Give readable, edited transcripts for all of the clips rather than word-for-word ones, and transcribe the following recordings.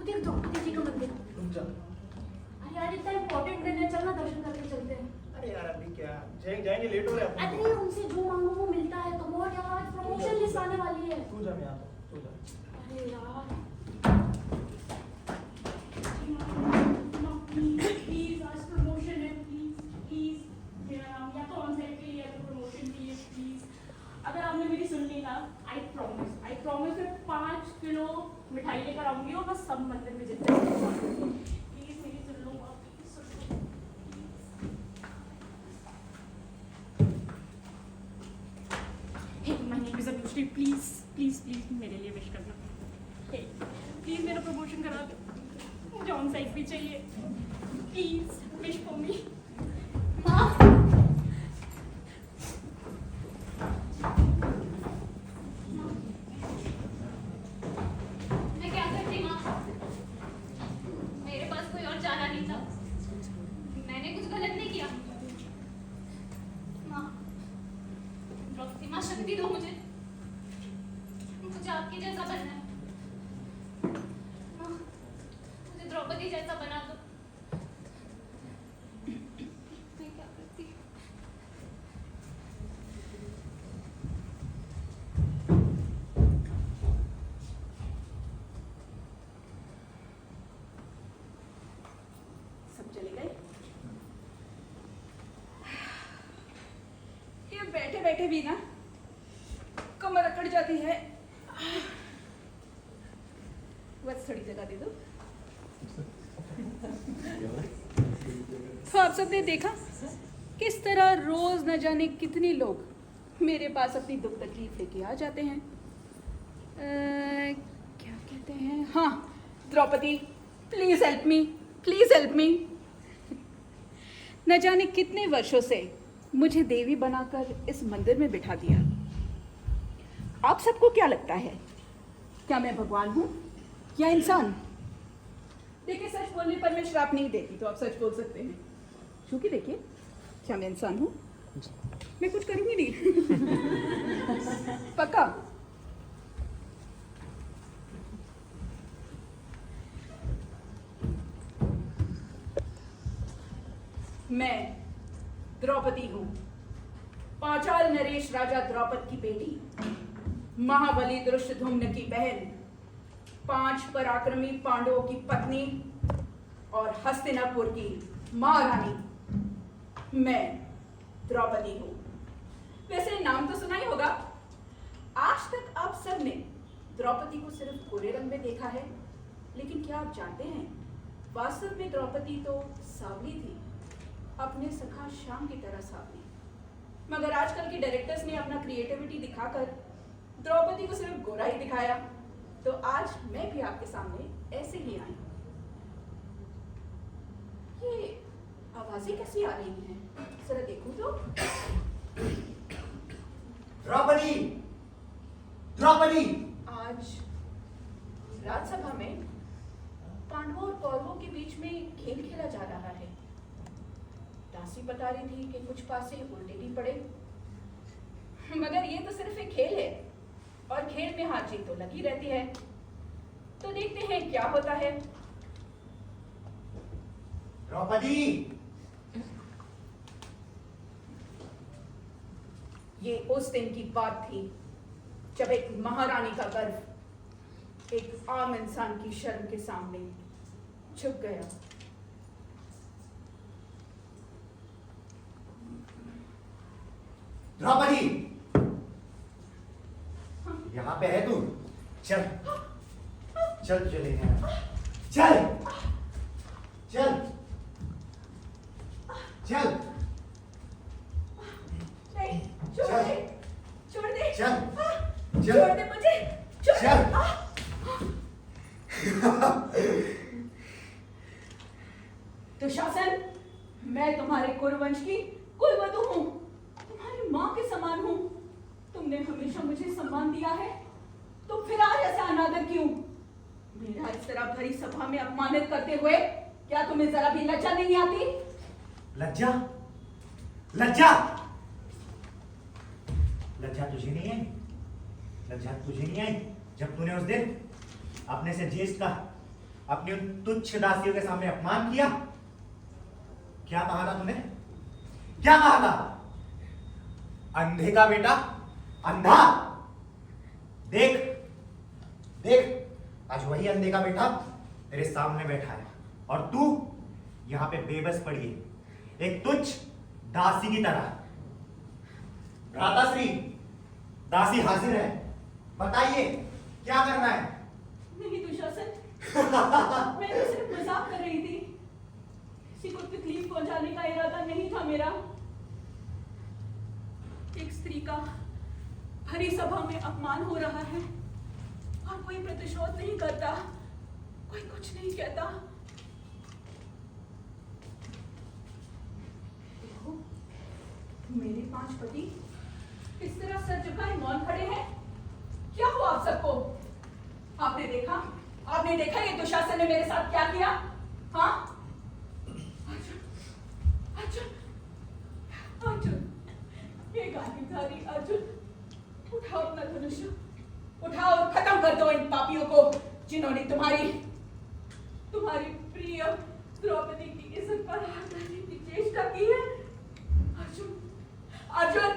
देख द्रौपदी जी का मंदिर। रुक जा। अरे यार इतना इम्पोर्टेंट दिन है, चलना दर्शन करके चलते हैं। अरे यार अभी क्या जाएंगे, लेट हो रहे हैं अपन। अरे उनसे जो मांगो वो मिलता है। कम ऑन यार, आज प्रमोशन लिस्ट आने वाली है। तू जा, मैं आता हूँ, तू जा। अरे यार प्लीज आज प्रमोशन है, प्लीज मेरा नाम या तो ऑन साइड के लिए या तो प्रमोशन के लिए प्लीज। अगर आपने मेरी सुन ली ना, आई प्रॉमिस मैं 5 किलो मिठाई लेकर आऊंगी और मैं सब मंदिर में जितने प्लीज मेरी सुन लो आप, प्लीज सुन लो। Hey my name is Anushree, please please please मेरे लिए विश करना। हे प्लीज मेरा प्रमोशन करा दो, मुझे ऑन साइड भी चाहिए, प्लीज विश फॉर मी। माँ, मैं क्या करती माँ, मेरे पास कोई और चारा नहीं था, मैंने कुछ गलत नहीं किया। माँ द्रौपदी माँ शक्ति दो मुझे आपके जैसा बनना है। माँ मुझे द्रौपदी जैसा बना दो। मैं क्या करती, सब चले गए। ये बैठे बैठे भी ना कमर अकड़ जाती है। बस थोड़ी जगह दे दो। तो आप सबने देखा किस तरह रोज न जाने कितने लोग मेरे पास अपनी दुख तकलीफ लेके आ जाते हैं। क्या कहते हैं, हाँ Draupadi please help me, please help me. न जाने कितने वर्षों से मुझे देवी बनाकर इस मंदिर में बिठा दिया। आप सबको क्या लगता है, क्या मैं भगवान हूँ या इंसान? देखिए सच बोलने पर मैं श्राप नहीं देती, तो आप सच बोल सकते हैं। क्योंकि देखिए क्या मैं इंसान हूँ, मैं कुछ करूँगी नहीं। पक्का? मैं द्रौपदी हूँ, पांचाल नरेश राजा द्रौपद की बेटी, महाबली दृष्टधुम्न की बहन, 5 पराक्रमी पांडवों की पत्नी और हस्तिनापुर की महारानी मैं द्रौपदी हूँ। वैसे नाम तो सुना ही होगा। आज तक आप सब ने द्रौपदी को सिर्फ गोरे रंग में देखा है, लेकिन क्या आप जानते हैं वास्तव में द्रौपदी तो सांवली थी, अपने सखा श्याम की तरह सांवली। मगर आजकल के डायरेक्टर्स ने अपना क्रिएटिविटी दिखाकर द्रौपदी को सिर्फ गोरा ही दिखाया, तो आज मैं भी आपके सामने ऐसे ही आई। ये आवाजें कैसी आ रही हैं, जरा देखूं तो। द्रौपदी, द्रौपदी। आज राज्यसभा में पांडवों और कौरवों के बीच में खेल खेला जा रहा है। दासी बता रही थी कि कुछ पासे उल्टे भी पड़े, मगर ये तो सिर्फ एक खेल है और खेल में हार जीत तो लगी रहती है। तो देखते हैं क्या होता है। द्रौपदी, ये उस दिन की बात थी जब एक महारानी का गर्व एक आम इंसान की शर्म के सामने झुक गया। द्रौपदी, यहाँ पे है तू? चल चल चले, चल चल चल नहीं, छोड़ दे, छोड़ दे, चल छोड़ दे मुझे, छोड़ चल। दुशासन, मैं तुम्हारे कुरुवंश की कुलवधू हूँ, तुम्हारी माँ के समान हूँ। तुमने हमेशा मुझे सम्मान दिया है, तो फिर आज ऐसा अनादर क्यों? मेरा इस तरह भरी सभा में अपमानित करते हुए क्या तुम्हें जरा भी लज्जा नहीं आती? लज्जा? लज्जा? लज्जा तुझे नहीं आई? लज्जा तुझे नहीं आई जब तूने उस दिन अपने से ज्येष्ठ का अपनी उन तुच्छ दासियों के सामने अपमान किया। क्या कहा था तूने? क्या कहा था? अंधे का बेटा अंधा। देख देख, आज वही अंधे का बेटा तेरे सामने बैठा है और तू यहां पे बेबस पड़ी है, एक तुच्छ दासी की तरह। भ्राताश्री, दासी हाजिर है, बताइए क्या करना है? नहीं दुशासन, मैं तो सिर्फ मजाक कर रही थी। किसी को तकलीफ पहुंचाने का इरादा नहीं था मेरा। एक स्त्री का भरी सभा में अपमान हो रहा है और कोई प्रतिशोध नहीं करता, कोई कुछ नहीं कहता। देखो, मेरे 5 पति इस तरह सर झुकाए मौन खड़े हैं। क्या हुआ आप सबको? आपने देखा ये दुशासन ने मेरे साथ क्या किया? हाँ? अर्जुन, ये गांधीधारी अर्जुन, उठाओ अपना धनुष, उठाओ और खत्म कर दो इन पापियों को जिन्होंने तुम्हारी प्रिय द्रौपदी की इज्जत पर हाथ डालने की चेष्टा की है। अर्जुन,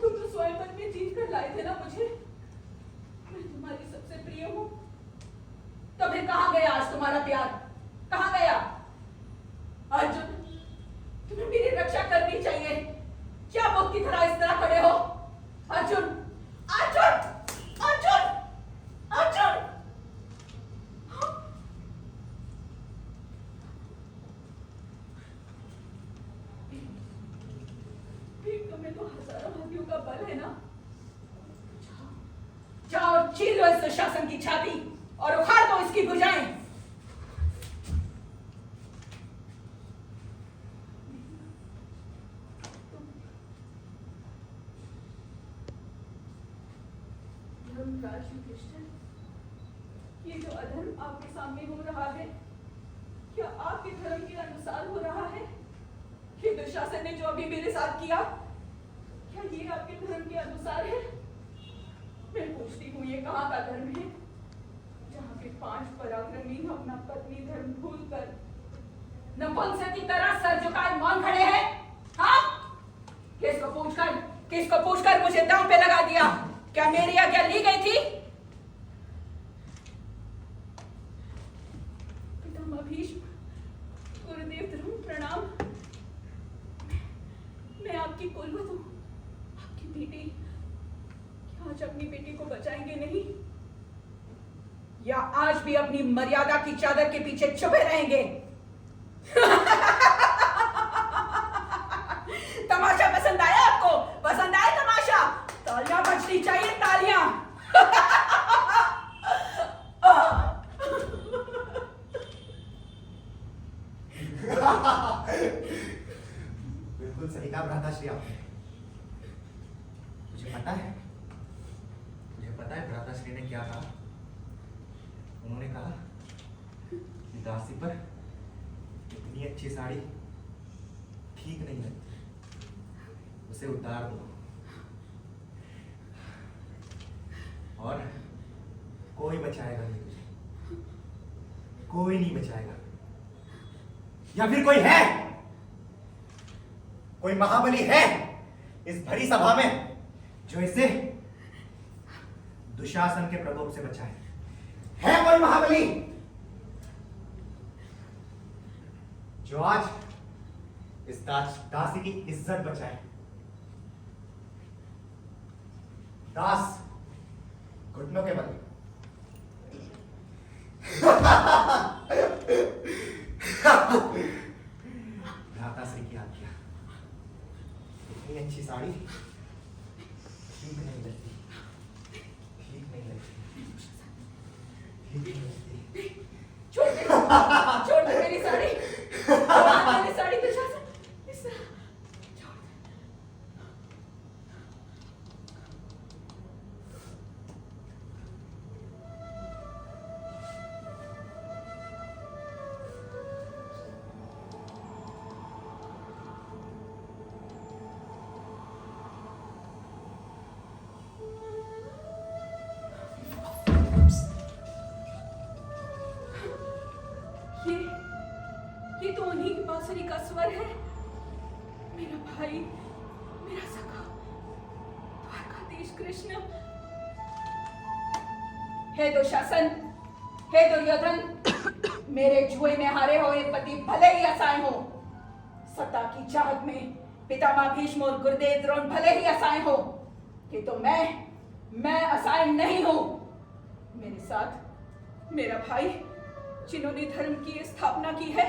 तुम तो स्वयंवर में जीत कर लाए थे ना मुझे। मैं तुम्हारी सबसे प्रिय हूँ। तो फिर कहाँ गया आज तुम्हारा प्यार? कहाँ गया? अर्जुन, तुम्हें मेरी रक्षा करनी चाहिए। क्या बुत की तरह इस तरह खड़े हो? अर्जुन, अर्जुन, अर्जुन, अर्जुन। भीख तुम्हें तो हजारों हाथियों का बल है ना। जाओ और चीर लो इस दुशासन की छाती और उखाड़ दो इसकी भुजाएं। धर्मराज युधिष्ठिर, ये जो अधर्म आपके सामने हो रहा है, क्या आपके धर्म के अनुसार हो रहा है? ये दुशासन ने जो अभी मेरे साथ किया, क्या ये आपके धर्म के अनुसार है? मैं पूछती हूँ, ये कहाँ का धर्म है जहाँ पे 5 पराक्रमी अपना पत्नी धर्म भूलकर नपुंसक की तरह सर झुकाए मौन खड़े हैं? हाँ? किसको पूछकर मुझे दांव पे लगा दिया? क्या मेरी आज्ञा ली गई थी? पितामह भीष्म, गुरुदेव द्रोण प्रणाम। मैं आपकी कुलवत हूँ, आपकी बेटी। क्या आज अपनी बेटी को बचाएंगे नहीं? या आज भी अपनी मर्यादा की चादर के पीछे छुपे रहेंगे? तमाशा पसंद आया आपको? पसंद आया तमाशा? तालियां बजनी चाहिए, तालियां। बिल्कुल सही कहा भ्राताश्री आपने। मुझे पता है भ्राताश्री ने क्या कहा। उन्होंने कहा कि दासी पर इतनी अच्छी साड़ी ठीक नहीं लगती, उसे उतार दो और कोई बचाएगा नहीं तुझे, कोई नहीं बचाएगा। या फिर कोई है, कोई महाबली है इस भरी सभा में जो इसे दुशासन के प्रकोप से बचाए? है कोई महाबली जो आज इस दासी की इज्जत बचाए? दास घुटनों के बल भ्राताश्री की आज्ञा। इतनी अच्छी साड़ी ठीक नहीं लगती, ठीक नहीं लगती, ठीक नहीं लगती। छोड़ दे मेरी साड़ी, मेरी साड़ी दुशासन, इस तरह छोड़ दे। ये तो उन्हीं की बांसुरी का स्वर है। मेरा भाई, मेरा सखा, द्वारकाधीश कृष्ण। हे दुशासन, हे दुर्योधन, मेरे जुए में हारे हुए पति भले ही असहाय हो, सत्ता की चाहत में पितामह भीष्म और गुरुदेव द्रोण भले ही असहाय हो, कि तो मैं असहाय नहीं हूं। मेरे साथ मेरा भाई, जिन्होंने धर्म की स्थापना की है,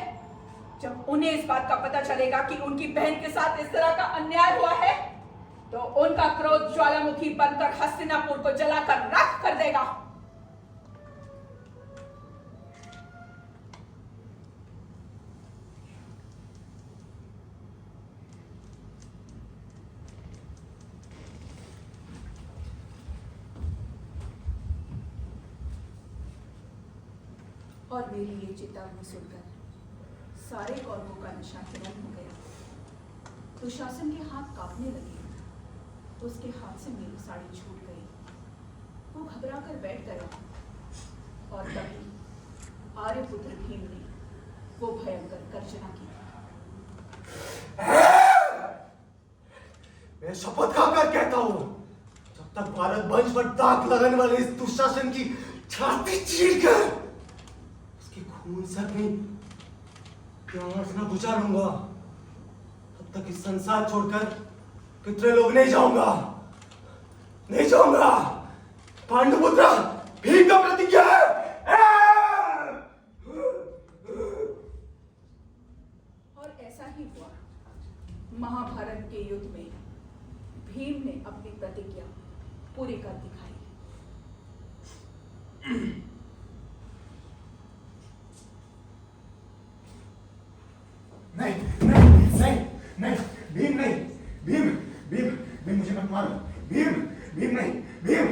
जब उन्हें इस बात का पता चलेगा कि उनकी बहन के साथ इस तरह का अन्याय हुआ है, तो उनका क्रोध ज्वालामुखी बनकर हस्तिनापुर को जलाकर राख कर देगा। और मेरी ये चेतावनी सुनकर सारे कौरवों का नशा हिरण हो गया। दुशासन के हाथ कांपने लगे, उसके हाथ से मेरी साड़ी छूट गई। वो घबरा कर बैठ गया और तभी आर्यपुत्र भीम ने वो भयंकर गर्जना की। मैं शपथ खाकर कहता हूं, जब तक भारत वंश पर दाग लगाने वाले इस दुशासन की छाती चीरकर उसके खून से अपनी प्यास न बुझा लूंगा, तब तक इस संसार छोड़कर कितने लोग नहीं जाऊंगा। पांडुपुत्र भीम का प्रतिज्ञा है। और ऐसा ही हुआ। महाभारत के युद्ध में भीम ने अपनी प्रतिज्ञा पूरी कर दिखाई। नहीं, भीम नहीं, भीम मुझे मत मारो। भीम नहीं, भीम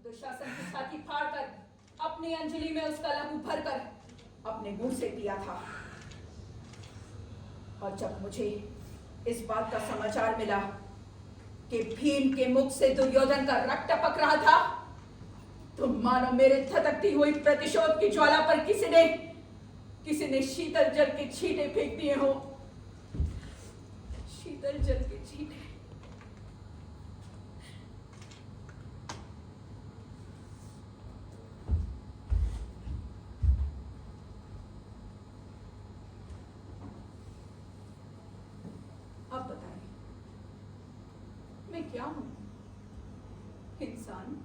दुशासन की छाती फाड़कर अपनी अंजलि में उसका लहू भरकर अपने मुंह से पिया था। और जब मुझे इस बात का समाचार मिला कि भीम के मुख से दुर्योधन का रक्त टपक रहा था, तो मानो मेरे धधकती हुई प्रतिशोध की ज्वाला पर किसी ने शीतल जल के छींटे फेंक दिए हो। शीतल जल के छींटे। अब बताएं, मैं क्या हूं? इंसान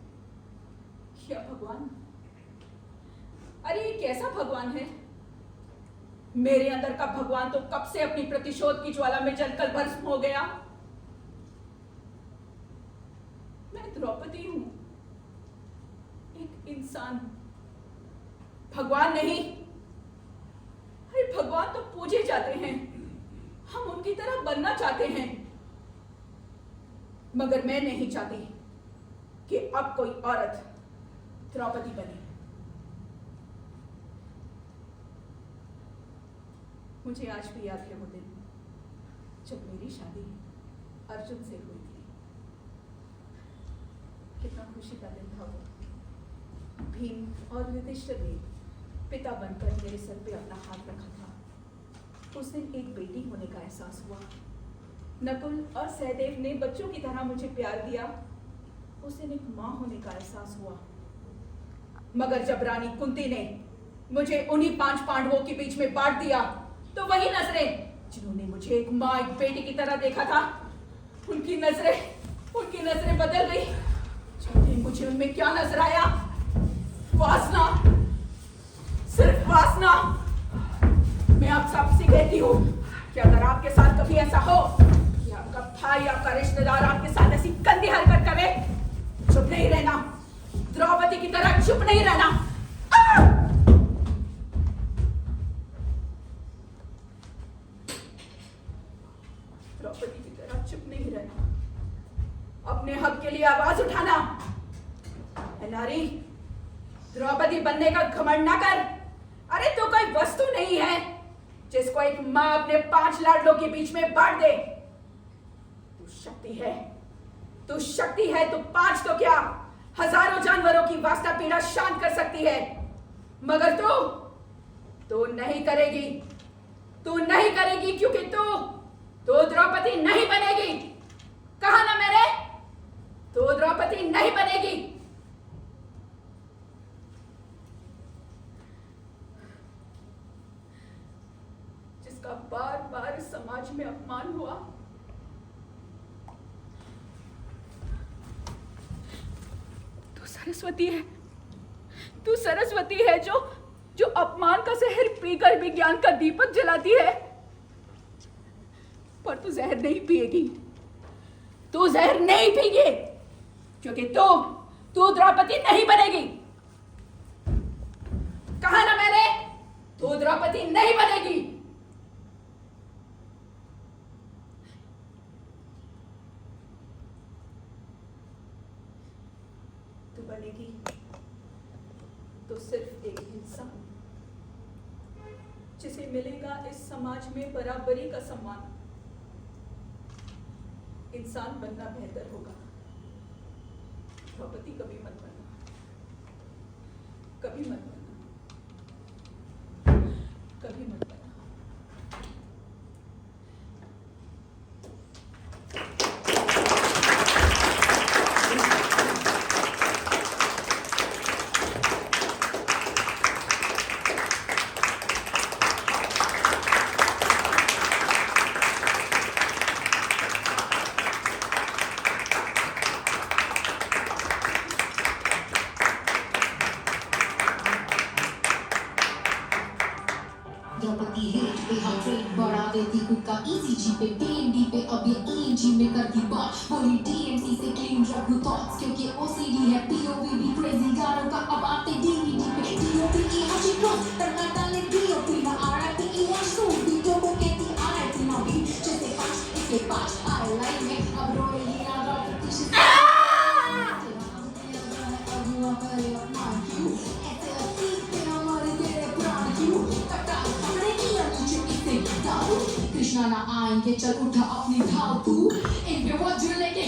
या भगवान? अरे ये कैसा भगवान है? मेरे अंदर का भगवान तो कब से अपनी प्रतिशोध की ज्वाला में जलकर भस्म हो गया। मैं द्रौपदी हूं, एक इंसान, भगवान नहीं। अरे भगवान तो पूजे जाते हैं, हम उनकी तरह बनना चाहते हैं, मगर मैं नहीं चाहती कि अब कोई औरत द्रौपदी बने। मुझे आज भी याद है वो दिन जब मेरी शादी अर्जुन से हुई थी। कितना खुशी का दिन था वो। भीम और युधिष्ठिर ने पिता बनकर मेरे सर पे अपना हाथ रखा था। उस दिन एक बेटी होने का एहसास हुआ। नकुल और सहदेव ने बच्चों की तरह मुझे प्यार दिया। उस दिन एक माँ होने का एहसास हुआ। मगर जब रानी कुंती ने मुझे उन्हीं 5 पांडवों के बीच में बांट दिया, तो वही नजरें जिन्होंने मुझे एक माँ, एक बेटी की तरह देखा था, उनकी नजरें बदल गई। जानते मुझे उनमें क्या नजर आया? वासना, सिर्फ वासना। मैं आप सबसे कहती हूँ कि अगर आपके साथ कभी ऐसा हो कि आपका भाई, आपका रिश्तेदार आपके साथ ऐसी गंदी हरकत करे, चुप नहीं रहना, द्रौपदी की तरह चुप नहीं रहना। द्रौपदी की तरह चुप नहीं रहना, अपने हक के लिए आवाज उठाना। नारी, द्रौपदी बनने का घमंड ना कर। अरे तो कोई वस्तु नहीं है जिसको एक माँ अपने 5 लाडलों के बीच में बांट दे। तू शक्ति है, तू शक्ति है, तू 5 तो क्या हजारों जानवरों की वास्ता पीड़ा शांत कर सकती है, मगर तू नहीं करेगी, तू नहीं करेगी, क्योंकि तू द्रौपदी नहीं बनेगी। कहा ना मैंने, तू द्रौपदी नहीं बनेगी। जिसका बार बार समाज में अपमान हुआ, तू सरस्वती है, तू सरस्वती है जो अपमान का जहर पीकर विज्ञान का दीपक जलाती है। पर तू जहर नहीं पिएगी, तू जहर नहीं पिएगी, क्योंकि तू द्रौपदी नहीं बनेगी। कहा ना मैंने, तू द्रौपदी नहीं बनेगी। तू बनेगी तो सिर्फ एक इंसान, जिसे मिलेगा इस समाज में बराबरी का सम्मान। इंसान बनना बेहतर होगा, द्रौपदी कभी मत बनना, कभी मत बनना, कभी मत बनना। द्रौपदी रेट पे हम ट्रेन बढ़ा देती खुद का इजी पे पीएनडी पे अब ये ईएनजी में करती बात बोली डीएमसी से क्लीन रखूं थॉट्स क्योंकि ओसीडी है पीओवी भी क्रेजी गानों का अब आते डीवीडी पे डीओपी की हजी क्रॉस करना डाले डीओपी ना आरआईपी इवन सूट वीडियो को कहती आरआईपी ना भी जैसे 5 इसके 5 आई लाइक में अब रोएगी ना द्रौपदी से कृष्णा ना आएंगे चल उठा अपनी ढाल तू इन पे वज्र लेके